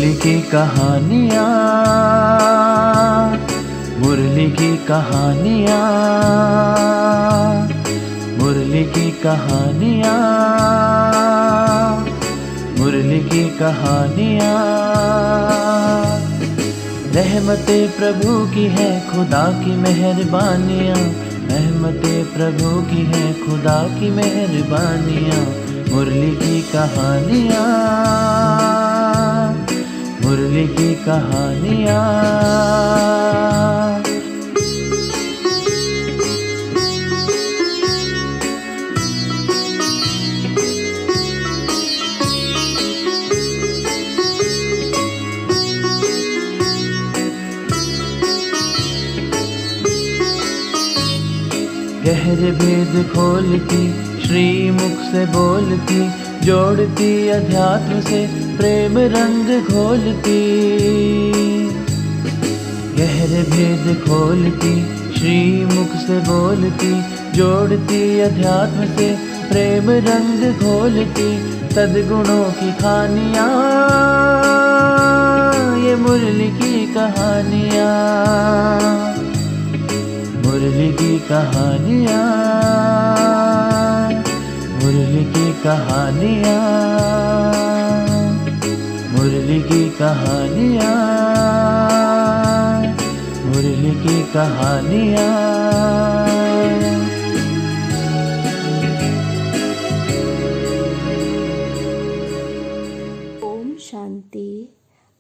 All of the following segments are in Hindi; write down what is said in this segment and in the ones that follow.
मुरली की कहानियाँ, मुरली की कहानियाँ, मुरली की कहानियाँ, मुरली की कहानियाँ। रहमते प्रभु की है खुदा की मेहरबानियाँ, रहमते प्रभु की है खुदा की मेहरबानियाँ। मुरली की कहानियाँ, मुरली की कहानियाँ। गहरे भेद खोलती, श्री मुख से बोलती, जोड़ती अध्यात्म से प्रेम रंग घोलती। गहरे भेद खोलती, श्री मुख से बोलती, जोड़ती अध्यात्म से प्रेम रंग घोलती। सद्गुणों की कहानियाँ, ये मुरली की कहानियाँ, मुरली की कहानियाँ, मुरली की कहानियाँ, मुरली की कहानियाँ, मुरली की कहानियाँ। ओम शांति।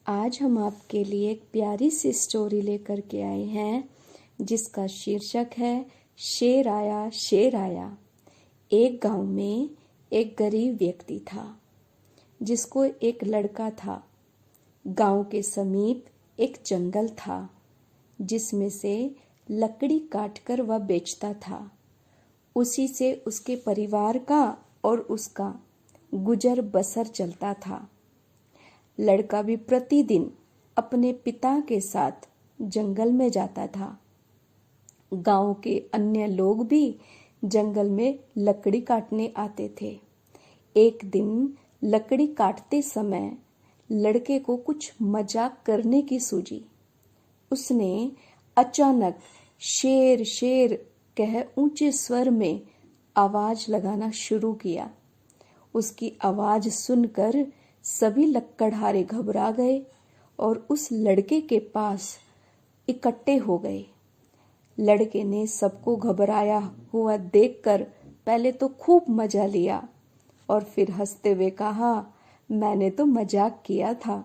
आज हम आपके लिए एक प्यारी सी स्टोरी लेकर के आए हैं जिसका शीर्षक है शेर आया शेर आया। एक गांव में एक गरीब व्यक्ति था जिसको एक लड़का था। गांव के समीप एक जंगल था जिसमें से लकड़ी काटकर वह बेचता था। उसी से उसके परिवार का और उसका गुजर बसर चलता था। लड़का भी प्रतिदिन अपने पिता के साथ जंगल में जाता था। गांव के अन्य लोग भी जंगल में लकड़ी काटने आते थे। एक दिन लकड़ी काटते समय लड़के को कुछ मजाक करने की सूझी। उसने अचानक शेर शेर कह ऊंचे स्वर में आवाज लगाना शुरू किया। उसकी आवाज सुनकर सभी लकड़हारे घबरा गए और उस लड़के के पास इकट्ठे हो गए। लड़के ने सबको घबराया हुआ देखकर पहले तो खूब मजा लिया और फिर हंसते हुए कहा, मैंने तो मजाक किया था।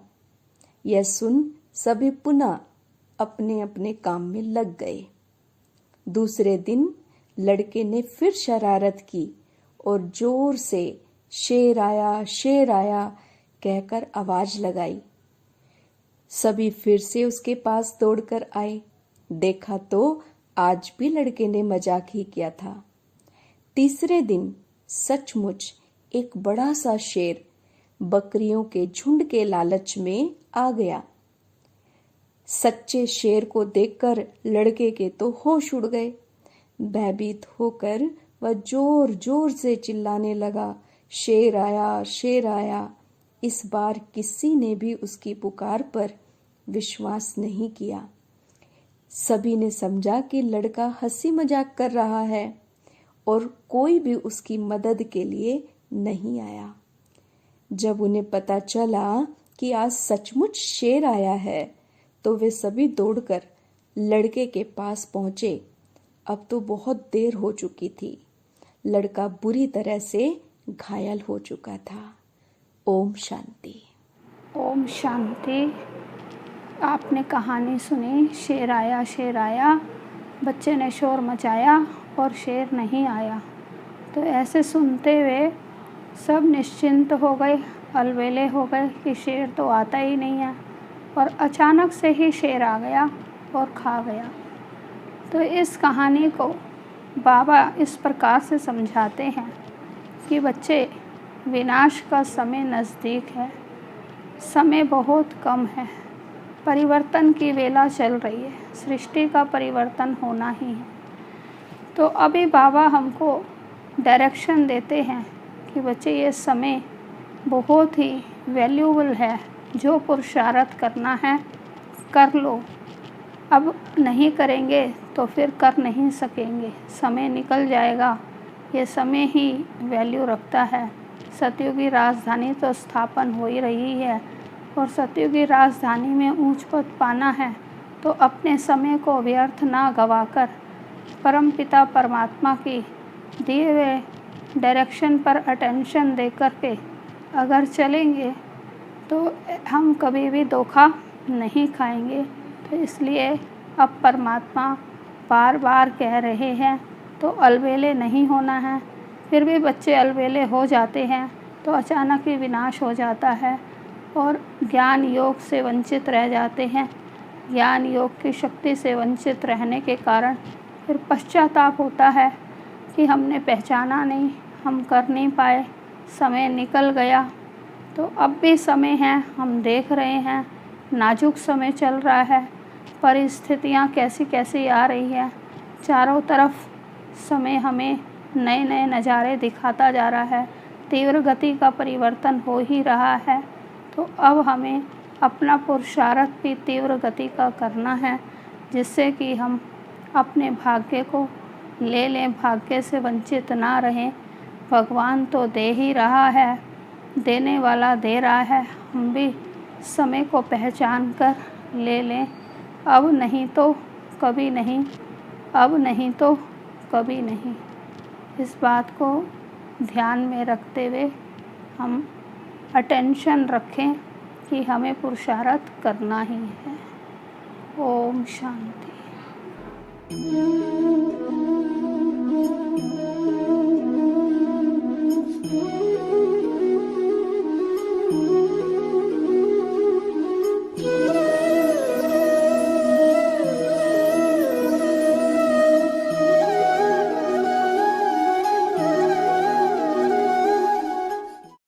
यह सुन सभी पुनः अपने अपने काम में लग गए। दूसरे दिन लड़के ने फिर शरारत की और जोर से शेर आया कहकर आवाज लगाई। सभी फिर से उसके पास दौड़कर आए। देखा तो आज भी लड़के ने मजाक ही किया था। तीसरे दिन सचमुच एक बड़ा सा शेर बकरियों के झुंड के लालच में आ गया। सच्चे शेर को देखकर लड़के के तो होश उड़ गए। भयभीत होकर वह जोर जोर से चिल्लाने लगा, शेर आया शेर आया। इस बार किसी ने भी उसकी पुकार पर विश्वास नहीं किया। सभी ने समझा कि लड़का हंसी मजाक कर रहा है और कोई भी उसकी मदद के लिए नहीं आया। जब उन्हें पता चला कि आज सचमुच शेर आया है तो वे सभी दौड़कर लड़के के पास पहुंचे। अब तो बहुत देर हो चुकी थी। लड़का बुरी तरह से घायल हो चुका था। ओम शांति। ओम शांति। आपने कहानी सुनी, शेर आया। बच्चे ने शोर मचाया और शेर नहीं आया। तो ऐसे सुनते हुए सब निश्चिंत हो गए, अलबेले हो गए कि शेर तो आता ही नहीं है। और अचानक से ही शेर आ गया और खा गया। तो इस कहानी को बाबा इस प्रकार से समझाते हैं कि बच्चे, विनाश का समय नज़दीक है, समय बहुत कम है, परिवर्तन की वेला चल रही है, सृष्टि का परिवर्तन होना ही है। तो अभी बाबा हमको डायरेक्शन देते हैं कि बच्चे ये समय बहुत ही वैल्यूबल है, जो पुरुषार्थ करना है कर लो, अब नहीं करेंगे तो फिर कर नहीं सकेंगे, समय निकल जाएगा, ये समय ही वैल्यू रखता है। सतयुगी राजधानी तो स्थापन हो ही रही है और सतयुगी राजधानी में ऊंच पद पाना है तो अपने समय को व्यर्थ ना गवाकर परमपिता परमात्मा की दिए हुए डायरेक्शन पर अटेंशन दे करके अगर चलेंगे तो हम कभी भी धोखा नहीं खाएंगे। तो इसलिए अब परमात्मा बार बार कह रहे हैं तो अलबेले नहीं होना है। फिर भी बच्चे अलबेले हो जाते हैं तो अचानक ही विनाश हो जाता है और ज्ञान योग से वंचित रह जाते हैं। ज्ञान योग की शक्ति से वंचित रहने के कारण फिर पश्चाताप होता है कि हमने पहचाना नहीं, हम कर नहीं पाए, समय निकल गया। तो अब भी समय है, हम देख रहे हैं नाजुक समय चल रहा है, परिस्थितियाँ कैसी कैसी आ रही है, चारों तरफ समय हमें नए नए नज़ारे दिखाता जा रहा है, तीव्र गति का परिवर्तन हो ही रहा है। तो अब हमें अपना पुरुषार्थ भी तीव्र गति का करना है जिससे कि हम अपने भाग्य को ले लें, भाग्य से वंचित ना रहें। भगवान तो दे ही रहा है, देने वाला दे रहा है, हम भी समय को पहचान कर ले लें। अब नहीं तो कभी नहीं, अब नहीं तो कभी नहीं। इस बात को ध्यान में रखते हुए हम अटेंशन रखें कि हमें पुरुषार्थ करना ही है। ओम शांति।